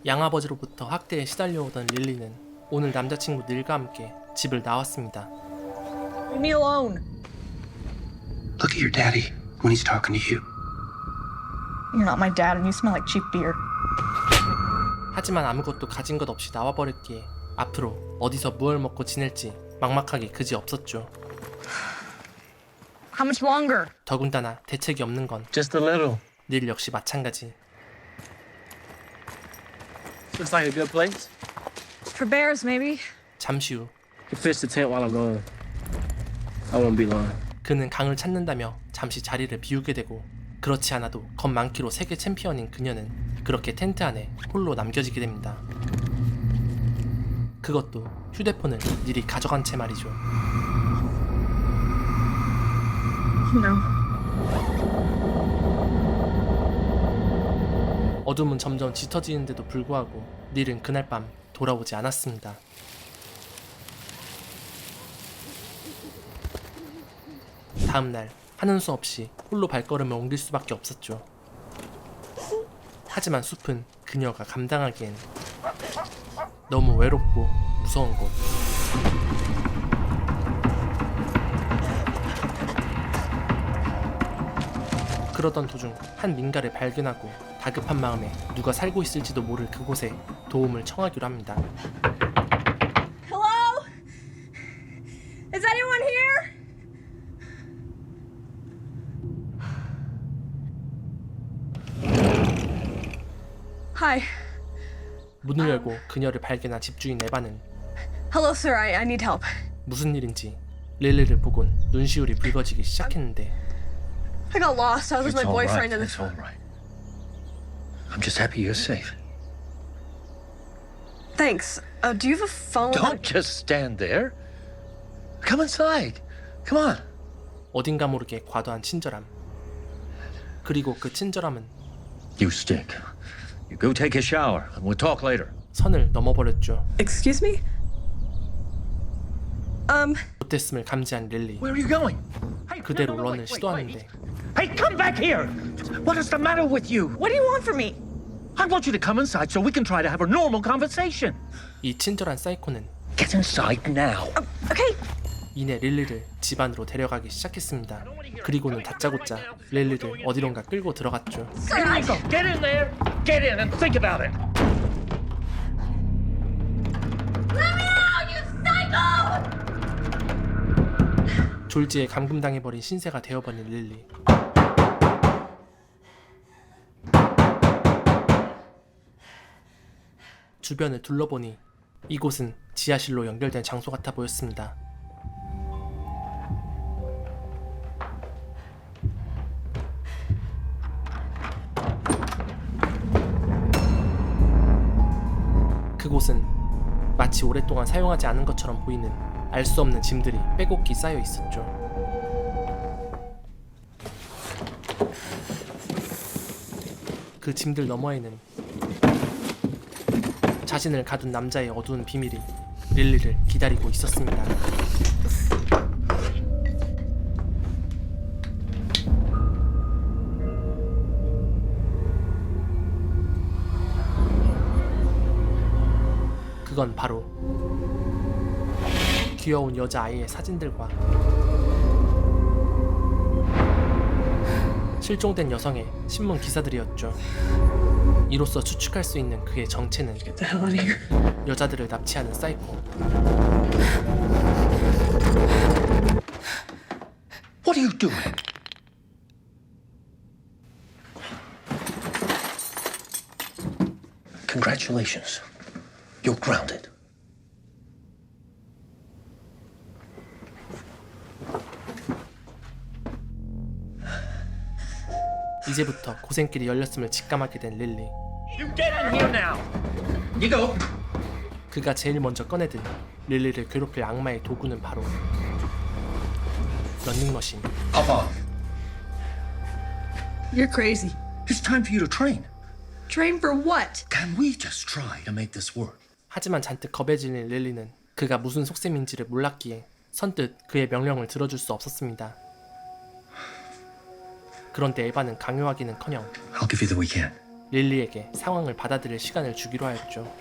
양아버지로부터 학대에 시달려오던 릴리는 오늘 남자친구 닐과 함께 집을 나왔습니다. Leave me alone. Look at your daddy when he's talking to you. You're not my dad and you smell like cheap beer. 하지만 아무것도 가진 것 없이 나와버렸기에 앞으로 어디서 무얼 먹고 지낼지 막막하게 그지 없었죠. How much longer? 더군다나 대책이 없는 건 Just a little. 닐 역시 마찬가지. Looks like a good place. For bears, maybe. 잠시 후 You can pitch the tent while I'm gone. I won't be long. 그는 강을 찾는다며 잠시 자리를 비우게 되고, 그렇지 않아도 겁 많기로 세계 챔피언인 그녀는 그렇게 텐트 안에 홀로 남겨지게 됩니다. 그것도 휴대폰을 닐이 가져간 채 말이죠. No. 어둠은 점점 짙어지는데도 불구하고 닐은 그날 밤 돌아오지 않았습니다. 다음날 하는 수 없이 홀로 발걸음을 옮길 수밖에 없었죠. 하지만 숲은 그녀가 감당하기엔 너무 외롭고 무서운 곳. 그러던 도중 한 민가를 발견하고 다급한 마음에 누가 살고 있을지도 모를 그곳에 도움을 청하기로 합니다. Hello? Is anyone here? Hi. 문을 열고 그녀를 발견한 집주인 에바는 Hello, sir. I need help. 무슨 일인지 릴리를 보곤 눈시울이 붉어지기 시작했는데, I got lost. I was with my It's all right. boyfriend and It's all right. I'm just happy you're safe. Thanks. Do you have a phone? Don't just stand there. Come inside. Come on. 어딘가 모르게 과도한 친절함. 그리고 그 친절함은 You stick. You go take a shower and we'll talk later. 선을 넘어버렸죠. Excuse me? 못됐음을 감지한 릴리. Where are you going? 그대로 런을 시도하는데 Hey, come back here! What is the matter with you? What do you want from me? I want you to come inside so we can try to have a normal conversation. 이 친절한 사이코는 Get inside now. Okay. 이내 릴리를 집 안으로 데려가기 시작했습니다. 그리고는 다짜고짜 릴리를 어디론가 끌고 들어갔죠. Get in there. Get in and think about it. 졸지에 감금당해버린 신세가 되어버린 릴리. 주변을 둘러보니 이곳은 지하실로 연결된 장소 같아 보였습니다. 그곳은 마치 오랫동안 사용하지 않은 것처럼 보이는 알 수 없는 짐들이 빼곡히 쌓여 있었죠. 그 짐들 너머에는 자신을 가둔 남자의 어두운 비밀이 릴리를 기다리고 있었습니다. 그건 바로 귀여운 여자아이의 사진들과 실종된 여성의 신문 기사들이었죠. 이로써 추측할 수 있는 그의 정체는 Get the hell out of here. 여자들을 납치하는 사이코. What are you doing? Congratulations. You're grounded. 이제부터 고생길이 열렸음을 직감하게 된 릴리. You get in here now. You go. 그가 제일 먼저 꺼내든 릴리를 괴롭힐 악마의 도구는 바로 런닝머신. Up on. You're crazy. It's time for you to train. Train for what? Can we just try to make this work? 하지만 잔뜩 겁에 질린 릴리는 그가 무슨 속셈인지를 몰랐기에 선뜻 그의 명령을 들어줄 수 없었습니다. 그런데 에바는 강요하기는커녕 I'll give you the weekend. 릴리에게 상황을 받아들일 시간을 주기로 하였죠.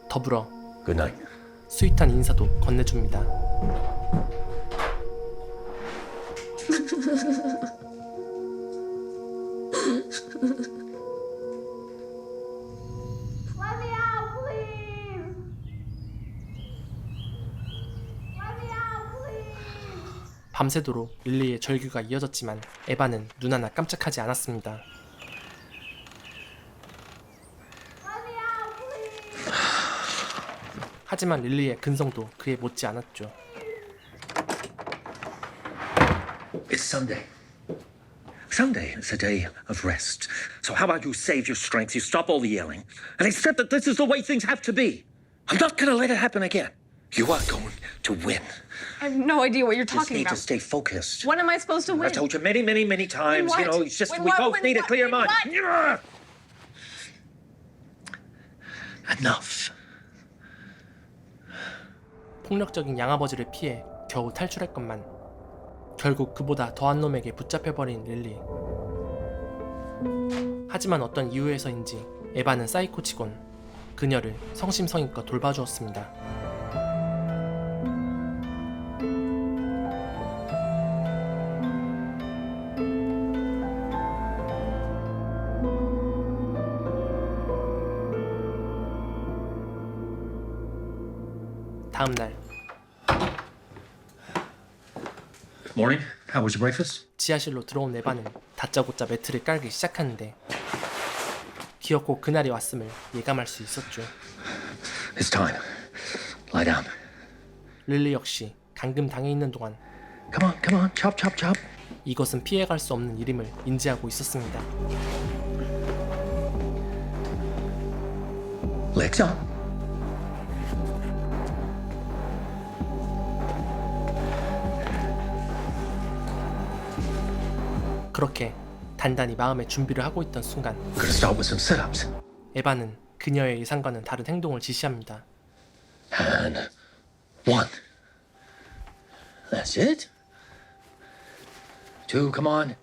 더불어 Good night. 스윗한 인사도 건네줍니다. Let me out, please! Let me out, please! 밤새도록 릴리의 절규가 이어졌지만 에바는 눈 하나 깜짝하지 않았습니다. Let me out, please! 하지만 릴리의 근성도 그에 못지 않았죠. It's Sunday. Sunday is a day of rest. So how about you save your strength, you stop all the yelling, and accept that this is the way things have to be. I'm not going to let it happen again. You are going to win. I have no idea what you're Just talking need to about. stay focused. What am I supposed to win? I've told you many, many, many times. Win You what? know, it's just Win we what? both Win need a what? clear Win mind. what? Yeah. Enough. 폭력적인 양아버지를 피해 겨우 탈출했건만 결국 그보다 더한 놈에게 붙잡혀버린 릴리. 하지만 어떤 이유에서인지 에바는 사이코치곤 그녀를 성심성의껏 돌봐주었습니다. 다음 날 Morning. How was your breakfast? 지하실로 들어온 에바는 다짜고짜 매트를 깔기 시작하는데 기어코 그날이 왔음을 예감할 수 있었죠. It's time. Lie down. 릴리 역시 감금 당해 있는 동안 Come on. Chop, chop, chop. 이것은 피해갈 수 없는 일임을 인지하고 있었습니다. Legs up. 그렇게 단단히 마음의 준비를 하고 있던 순간 Gonna start with some sit-ups. 에바는 그녀의 예상과는 다른 행동을 지시합니다. And 1. That's it. 2, come on,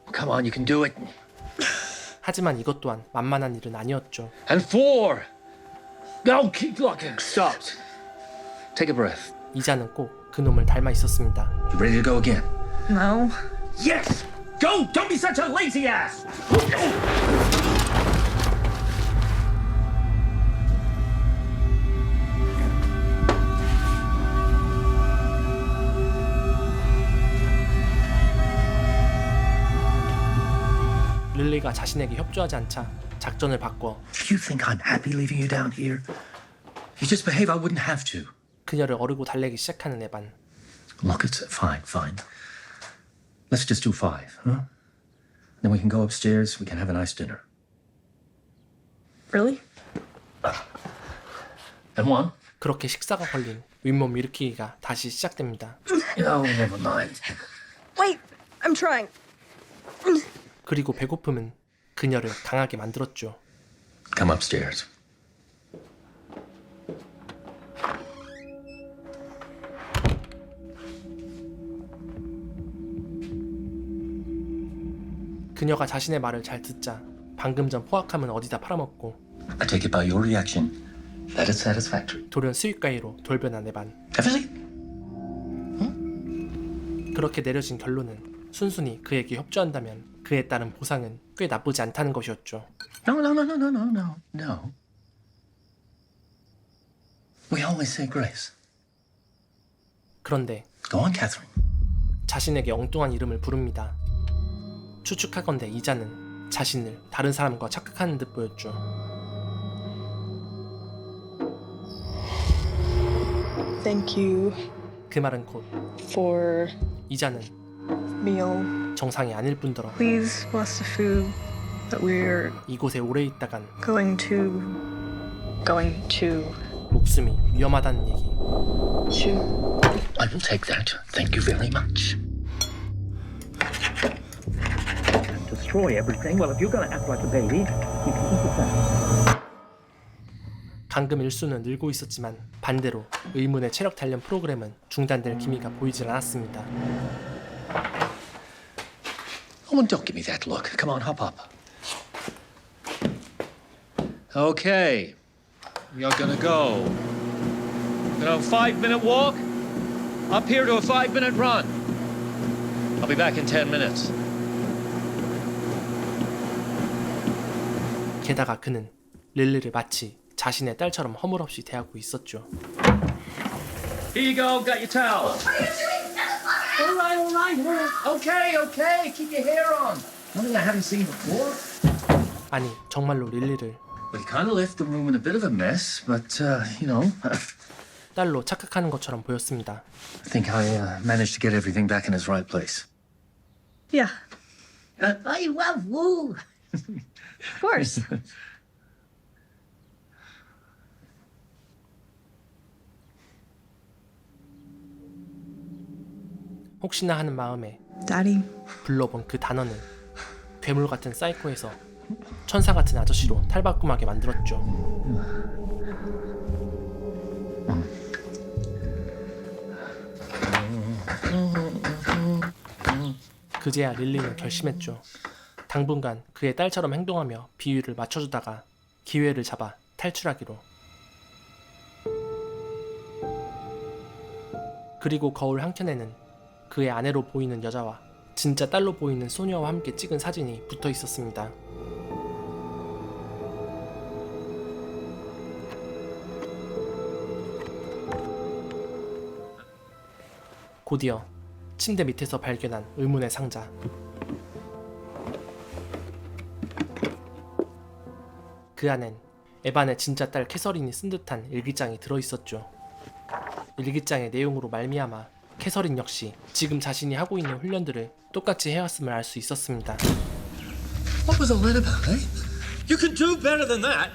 you can do it. 하지만 이것 또한 만만한 일은 아니었죠. And 4. No, keep looking. Stop. Take a breath. 이자는 꼭 그놈을 닮아 있었습니다. You ready to go again? No. Yes. Go. Don't be such a lazy ass. 릴리가 자신에게 협조하지 않자 작전을 바꿔 You think I'm happy leaving you down here? You just behave. I wouldn't have to. 그녀를 어르고 달래기 시작하는 에반. Look, it's fine. Let's just do 5, huh? Then we can go upstairs. We can have a nice dinner. Really? And 1. 그렇게 식사가 걸린 윗몸 일으키기가 다시 시작됩니다. Oh, never mind. Wait, I'm trying. 그리고 배고픔은 그녀를 강하게 만들었죠. Come upstairs. 그녀가 자신의 말을 잘 듣자 방금 전 포악함은 어디다 팔아먹고 I take it by your reaction. That is satisfactory. 돌연 수익가이로 돌변한 에반. Have a seat. 그렇게 내려진 결론은 순순히 그에게 협조한다면 그에 따른 보상은 꽤 나쁘지 않다는 것이었죠. No. We always say grace. 그런데 Go on, Catherine. 자신에게 엉뚱한 이름을 부릅니다. 추측하건대 이자는 자신을 다른 사람과 착각하는 듯 보였죠. Thank you 그 말은 곧 for 이자는 meal. 정상이 아닐 뿐더러 Please bless the food that we're 이곳에 오래 있다간 going to 목숨이 위험하다는 얘기. I will take that. Thank you very much. Destroy everything. Well, if you're going to act like a baby, you can eat that. 감금 일수는 늘고 있었지만 반대로 의문의 체력 단련 프로그램은 중단될 기미가 보이질 않았습니다. Oh, and don't give me that look. Come on, hop up. Okay. You're gonna go. 5-minute walk. Up here to a 5-minute run. I'll be back in 10 minutes. 게다가 그는 릴리를 마치 자신의 딸처럼 허물없이 대하고 있었죠. Here you go. Got your towel. All right. Okay. Keep your hair on. Nothing I haven't seen before. 아니 정말로 릴리를 We kind of left the room in a bit of a mess, but you know, 딸로 착각하는 것처럼 보였습니다. I think I managed to get everything back in its right place. Yeah, I love Woo. of course. 혹시나 하는 마음에 Daddy. 불러본 그 단어는 괴물 같은 사이코에서 천사 같은 아저씨로 탈바꿈하게 만들었죠. 그제야 릴리는 결심했죠. 당분간 그의 딸처럼 행동하며 비율을 맞춰주다가 기회를 잡아 탈출하기로. 그리고 거울 한켠에는 그의 아내로 보이는 여자와 진짜 딸로 보이는 소녀와 함께 찍은 사진이 붙어 있었습니다. 곧이어 침대 밑에서 발견한 의문의 상자. 그 안엔 에반의 진짜 딸 캐서린이 쓴 듯한 일기장이 들어있었죠. 일기장의 내용으로 말미암아 캐서린 역시 지금 자신이 하고 있는 훈련들을 똑같이 해왔음을 알 수 있었습니다. What was all that about, eh? You can do better than that.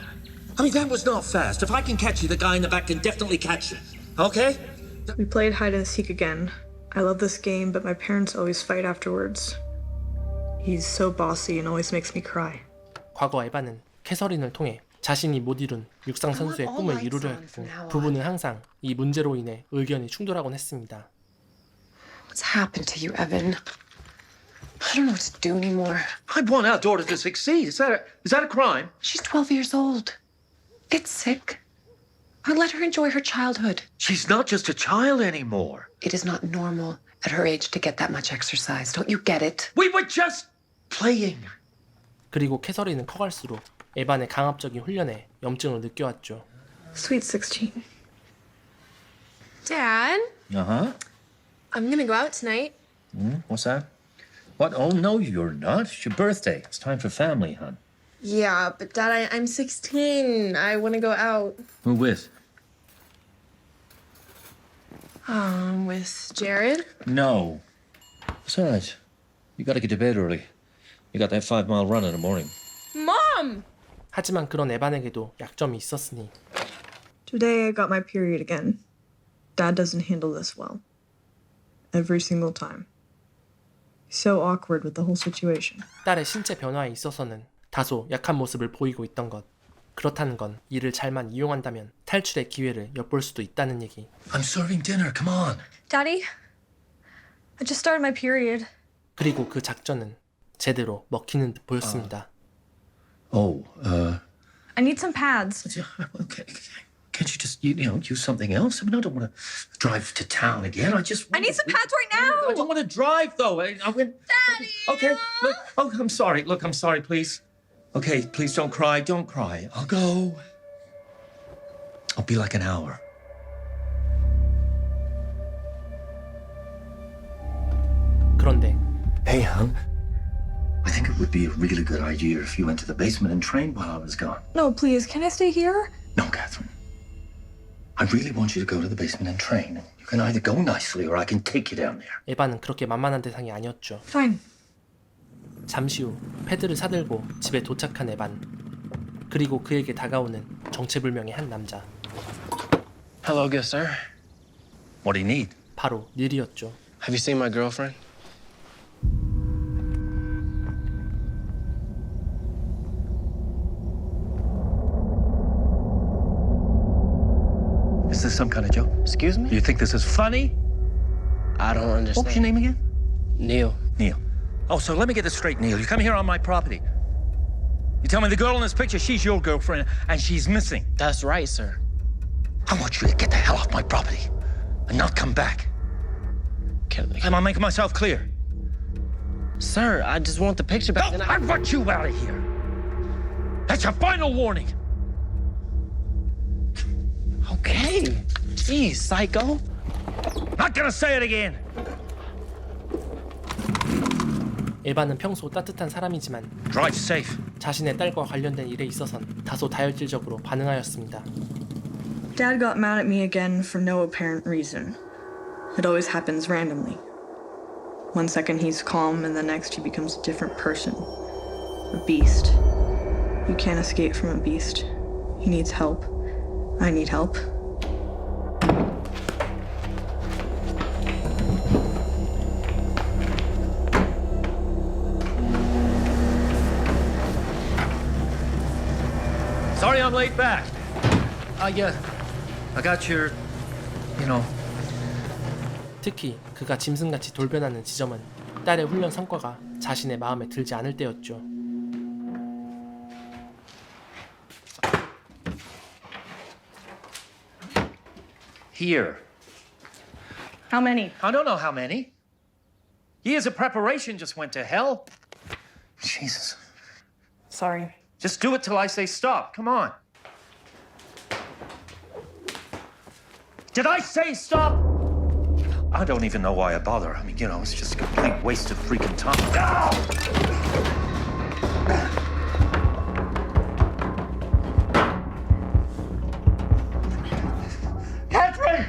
I mean, that was not fast. If I can catch you, the guy in the back can definitely catch you. Okay? We played hide and seek again. I love this game, but my parents always fight afterwards. He's so bossy and always makes me cry. 과거 에반은 캐서린을 통해 자신이 못 이룬 육상 선수의 꿈을 이루려 했고 부부는 항상 이 문제로 인해 의견이 충돌하곤 했습니다. What's happened to you, Evan? I don't know what to do anymore. I want our daughter to succeed. Is that a crime? She's 12 years old. It's sick. I let her enjoy her childhood. She's not just a child anymore. It is not normal at her age to get that much exercise. Don't you get it? We were just playing. 그리고 캐서린은 커갈수록 에반의 강압적인 훈련에 염증을 느껴왔죠. Sweet 16. Dad, Uh-huh. I'm gonna go out tonight. What's that? What? Oh, no, you're not. It's your birthday. It's time for family, hon. Yeah, but Dad, I'm 16. I wanna go out. Who with? With Jared. No. Besides, you gotta get to bed early. You got that 5-mile run in the morning. Mom! 하지만 그런 에반에게도 약점이 있었으니 Today I got my period again. Dad doesn't handle this well. Every single time. He's so awkward with the whole situation. 딸의 신체 변화에 있어서는 다소 약한 모습을 보이고 있던 것. 그렇다는 건 이를 잘만 이용한다면 탈출의 기회를 엿볼 수도 있다는 얘기. I'm serving dinner. Come on. Daddy, I just started my period. 그리고 그 작전은 제대로 먹히는 듯 보였습니다. Oh, I need some pads. okay. Can't you just, use something else? I mean, I don't want to drive to town again. I need some pads right now. I don't want to drive, though. I went... Daddy! Okay, look. Oh, I'm sorry. Look, I'm sorry, please. Okay, please don't cry. Don't cry. I'll go. I'll be like an hour. 그런데 Hey, hon. I think it would be a really good idea if you went to the basement and trained while I was gone. No, please, can I stay here? No, Catherine. I really want you to go to the basement and train. You can either go nicely or I can take you down there. 에반은 그렇게 만만한 대상이 아니었죠. Fine. 잠시 후 패드를 사들고 집에 도착한 에반. 그리고 그에게 다가오는 정체불명의 한 남자. Hello, good sir. What do you need? 바로 닐이었죠. Have you seen my girlfriend? Is this some kind of joke? Excuse me? You think this is funny? I don't understand. What was your name again? Neil. Neil. Oh, so let me get this straight, Neil. You come here on my property. You tell me the girl in this picture, she's your girlfriend, and she's missing. That's right, sir. I want you to get the hell off my property and not come back. Am I making myself clear? Sir, I just want the picture back. No, I want you out of here. That's your final warning. Okay. Jeez, psycho. Not gonna say it again. 에바는 평소 따뜻한 사람이지만 Drive safe. 자신의 딸과 관련된 일에 있어선 다소 다혈질적으로 반응하였습니다. Dad got mad at me again for no apparent reason. It always happens randomly. One second he's calm, and the next he becomes a different person. A beast. You can't escape from a beast. He needs help. I need help. Sorry I'm late back. I got your, 특히 그가 짐승같이 돌변하는 지점은 딸의 훈련 성과가 자신의 마음에 들지 않을 때였죠. Here. How many? I don't know how many. Years of preparation just went to hell. Jesus. Sorry. Just do it till I say stop. Come on. Did I say stop? I don't even know why I bother. I mean, it's just a complete waste of freaking time. Catherine!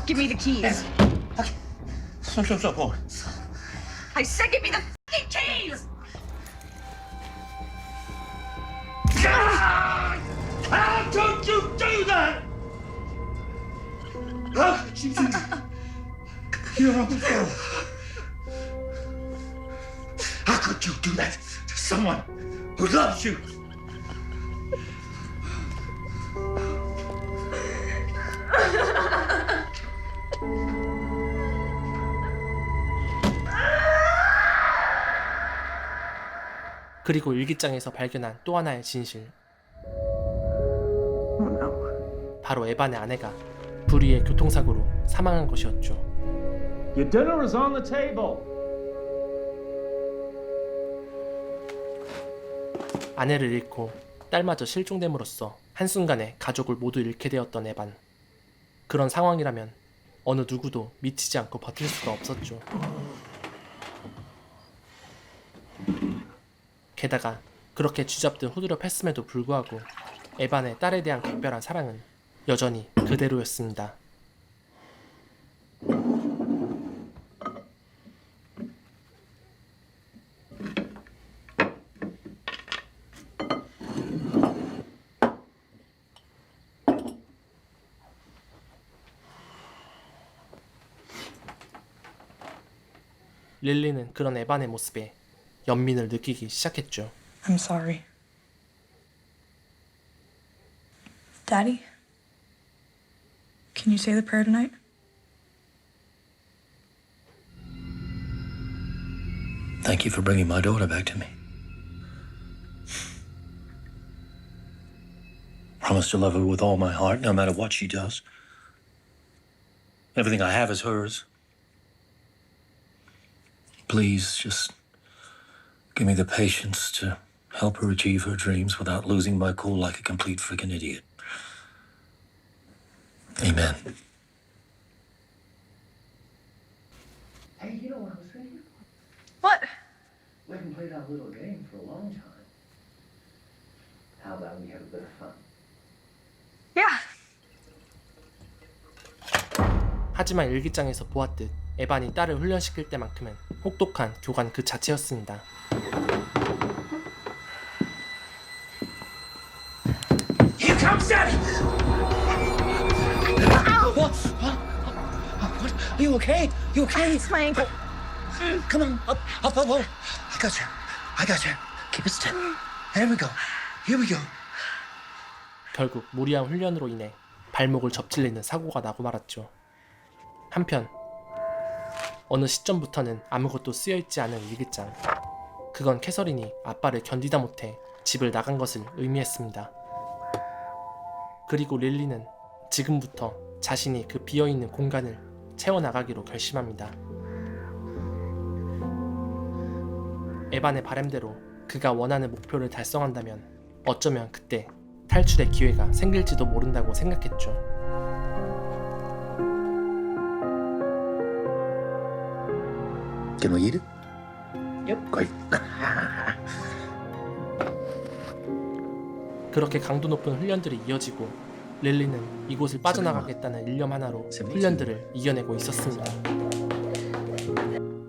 Give me the keys. Stop. I said give me the f***ing keys! How could you do that? How could you do that? You're a fool. How could you do that to someone who loves you? 그리고 일기장에서 발견한 또 하나의 진실. Oh no. 바로 에반의 아내가 불의의 교통사고로 사망한 것이었죠. Your dinner is on the table. 아내를 잃고 딸마저 실종됨으로써 한순간에 가족을 모두 잃게 되었던 에반. 그런 상황이라면 어느 누구도 미치지 않고 버틸 수가 없었죠. 게다가 그렇게 쥐잡듯 후드려 팼음에도 불구하고 에반의 딸에 대한 각별한 사랑은 여전히 그대로였습니다. 릴리는 그런 에반의 모습에 연민을 느끼기 시작했죠. I'm sorry. Daddy? Can you say the prayer tonight? Thank you for bringing my daughter back to me. Promise to love her with all my heart, no matter what she does. Everything I have is hers. Please, just give me the patience to help her achieve her dreams without losing my cool like a complete freaking idiot. Amen. Hey, you know what I was thinking? What? We haven't played our little game for a long time. How about we have a bit of fun? Yeah. 하지만 일기장에서 보았듯 에반이 딸을 훈련시킬 때만큼은 혹독한 교관 그 자체였습니다. Here comes Daddy! What? Are you okay? You okay? It's my ankle. Come on, up. I got you. Keep it steady. Here we go. 결국 무리한 훈련으로 인해 발목을 접질리는 사고가 나고 말았죠. 한편 어느 시점부터는 아무것도 쓰여있지 않은 일기장. 그건 캐서린이 아빠를 견디다 못해 집을 나간 것을 의미했습니다. 그리고 릴리는 지금부터 자신이 그 비어있는 공간을 채워나가기로 결심합니다. 에반의 바람대로 그가 원하는 목표를 달성한다면 어쩌면 그때 탈출의 기회가 생길지도 모른다고 생각했죠. Can we eat it? Yep. Great. 그렇게 강도 높은 훈련들이 이어지고 릴리는 이곳을 빠져나가겠다는 일념 하나로 훈련들을 이겨내고 있었습니다.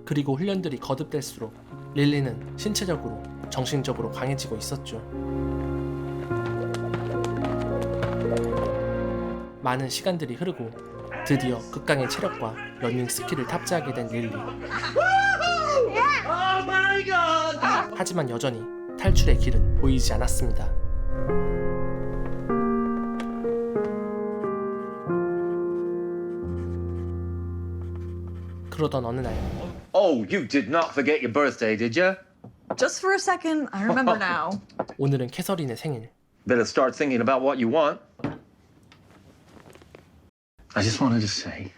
그리고 훈련들이 거듭될수록 릴리는 신체적으로, 정신적으로 강해지고 있었죠. 많은 시간들이 흐르고 드디어 극강의 체력과 러닝 스킬을 탑재하게 된 릴리. 하지만 여전히 탈출의 길은 보이지 않았습니다. 그러던 어느 날 Oh, you did not forget your birthday, did you? Just for a second, I remember now. 오늘은 캐서린의 생일. Better start thinking about what you want. I just wanted to say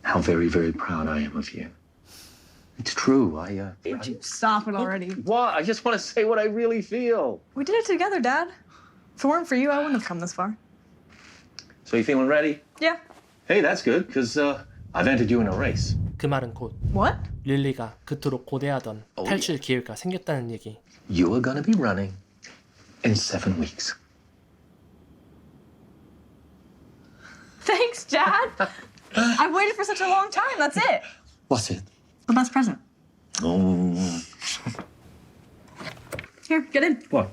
how very, very proud I am of you. It's true. Would you stop it already? What? I just want to say what I really feel. We did it together, Dad. If it weren't for you, I wouldn't have come this far. So you feeling ready? Yeah. Hey, that's good, because I've entered you in a race. 그 말은 곧 What? 릴리가 그토록 고대하던 탈출 기회가 생겼다는 얘기. You are going to be running in 7 weeks. Thanks, Dad. I've waited for such a long time. That's it. What's it? The best present. Oh. Here, get in. What?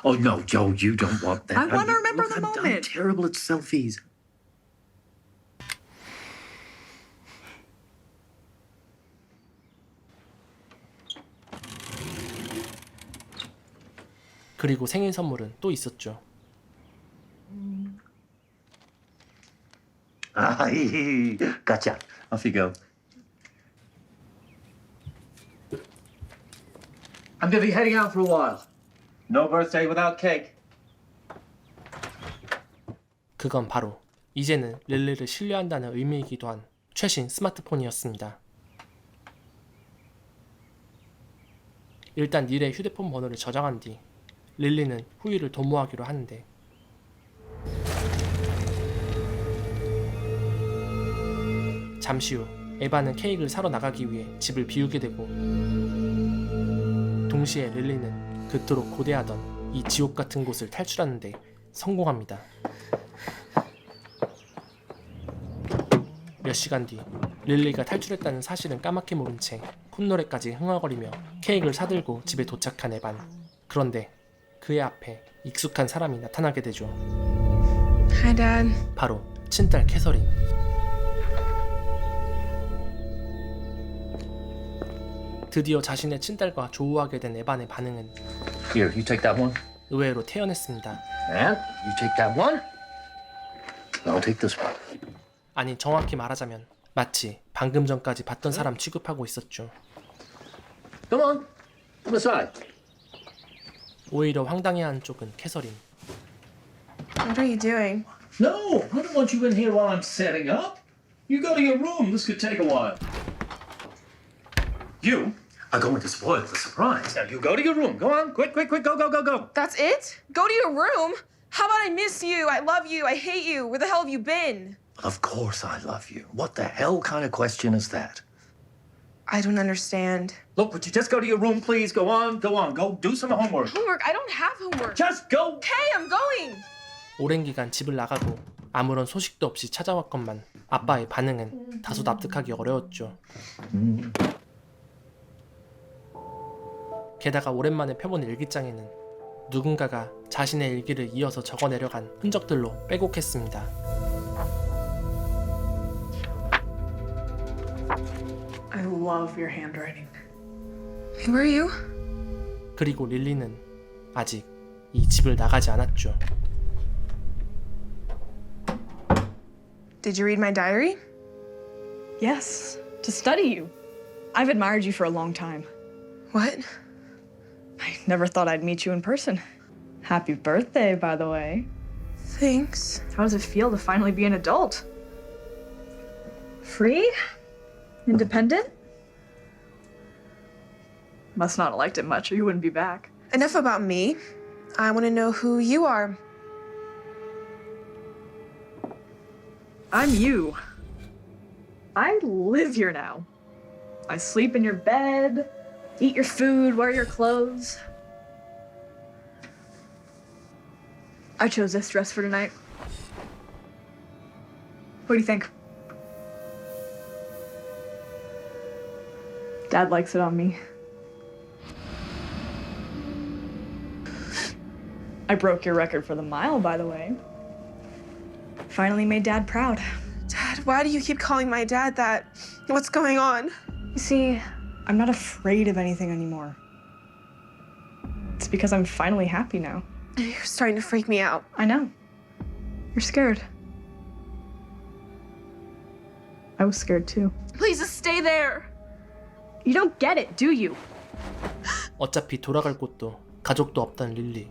Oh, no, Joe, you don't want that. I want to You- remember look, the I'm moment. terrible at selfies. 그리고 생일 선물은 또 있었죠. Gotcha. Off you go. I'm gonna be heading out for a while. No birthday without cake. 그건 바로 이제는 릴리를 신뢰한다는 의미이기도 한 최신 스마트폰이었습니다. 일단 닐의 휴대폰 번호를 저장한 뒤 릴리는 후이를 도모하기로 하는데 잠시 후 에바는 케이크를 사러 나가기 위해 집을 비우게 되고 동시에 릴리는 그토록 고대하던 이 지옥 같은 곳을 탈출하는데 성공합니다. 몇 시간 뒤 릴리가 탈출했다는 사실은 까맣게 모른 채 콧노래까지 흥얼거리며 케이크를 사들고 집에 도착한 에반. 그런데 그의 앞에 익숙한 사람이 나타나게 되죠. Hi, Dad. 바로 친딸 캐서린. 드디어 자신의 친딸과 조우하게 된 에반의 반응은 Here, you take that one. 의외로 태연했습니다. And you take that one. I'll take this one. 아니 정확히 말하자면 마치 방금 전까지 봤던 사람 취급하고 있었죠. Come on. Come aside. 오히려 황당해한 쪽은 캐서린. What are you doing? No, I don't want you in here while I'm setting up. You go to your room. This could take a while. You are going to spoil the surprise. Now you go to your room. Go on. Quick, quick, quick. Go, go, go, go. That's it? Go to your room? How about I miss you? I love you. I hate you. Where the hell have you been? Of course I love you. What the hell kind of question is that? I don't understand. Look, would you just go to your room, please? Go on, go on. Go do some homework. Homework? I don't have homework. Just go. Okay, I'm going. 오랜 기간 집을 나가고 아무런 소식도 없이 찾아왔건만 아빠의 반응은 다소 납득하기 어려웠죠. 게다가 오랜만에 펴본 일기장에는 누군가가 자신의 일기를 이어서 적어내려간 흔적들로 빼곡했습니다. I love your handwriting. Who are you? 그리고 릴리는 아직 이 집을 나가지 않았죠. Did you read my diary? Yes, to study you. I've admired you for a long time. What? I never thought I'd meet you in person. Happy birthday, by the way. Thanks. How does it feel to finally be an adult? Free? Independent? Must not have liked it much or you wouldn't be back. Enough about me. I want to know who you are. I'm you. I live here now. I sleep in your bed, eat your food, wear your clothes. I chose this dress for tonight. What do you think? Dad likes it on me. I broke your record for the mile, by the way. Finally made Dad proud. Dad, why do you keep calling my dad that? What's going on? You see, I'm not afraid of anything anymore. It's because I'm finally happy now. You're starting to freak me out. I know. You're scared. I was scared too. Please just stay there. You don't get it, do you? 어차피 돌아갈 곳도 가족도 없던 릴리.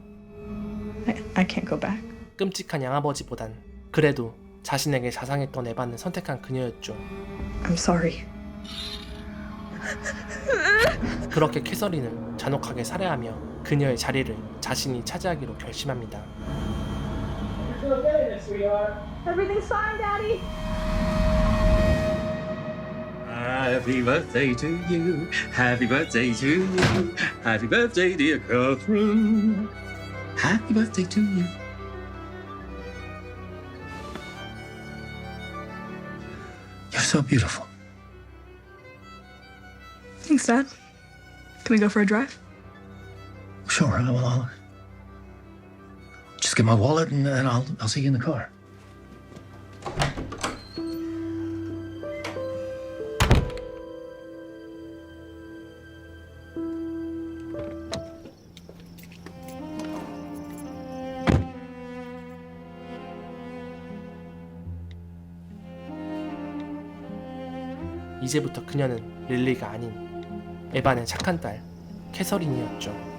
I can't go back. 끔찍한 양아버지보단 그래도 자신에게 자상했던 에반을 선택한 그녀였죠. I'm sorry. 그렇게 캐서린을 잔혹하게 살해하며 그녀의 자리를 자신이 차지하기로 결심합니다. Everything's fine, Daddy. Happy birthday to you. Happy birthday to you. Happy birthday, dear Catherine. Happy birthday to you. You're so beautiful. Thanks, Dad. Can we go for a drive? Sure, I'll just get my wallet and I'll see you in the car. 이제부터 그녀는 릴리가 아닌 에반의 착한 딸 캐서린이었죠.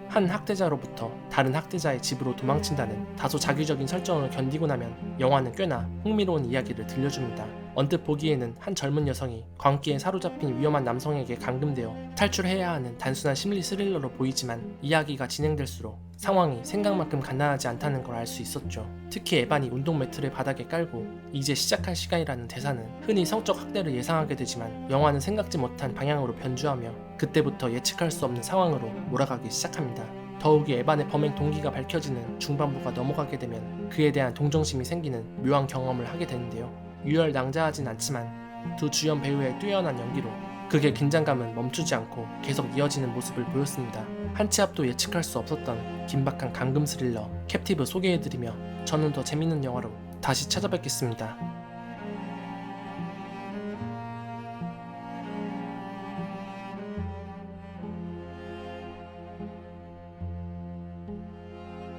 한 학대자로부터 다른 학대자의 집으로 도망친다는 다소 자기적인 설정을 견디고 나면 영화는 꽤나 흥미로운 이야기를 들려줍니다. 언뜻 보기에는 한 젊은 여성이 광기에 사로잡힌 위험한 남성에게 감금되어 탈출해야 하는 단순한 심리 스릴러로 보이지만 이야기가 진행될수록 상황이 생각만큼 간단하지 않다는 걸 알 수 있었죠. 특히 에반이 운동 매트를 바닥에 깔고 이제 시작할 시간이라는 대사는 흔히 성적 학대를 예상하게 되지만 영화는 생각지 못한 방향으로 변주하며 그때부터 예측할 수 없는 상황으로 몰아가기 시작합니다. 더욱이 에반의 범행 동기가 밝혀지는 중반부가 넘어가게 되면 그에 대한 동정심이 생기는 묘한 경험을 하게 되는데요. 유혈낭자하진 않지만 두 주연 배우의 뛰어난 연기로 극의 긴장감은 멈추지 않고 계속 이어지는 모습을 보였습니다. 한 치 앞도 예측할 수 없었던 긴박한 감금 스릴러 캡티브 소개해드리며 저는 더 재밌는 영화로 다시 찾아뵙겠습니다.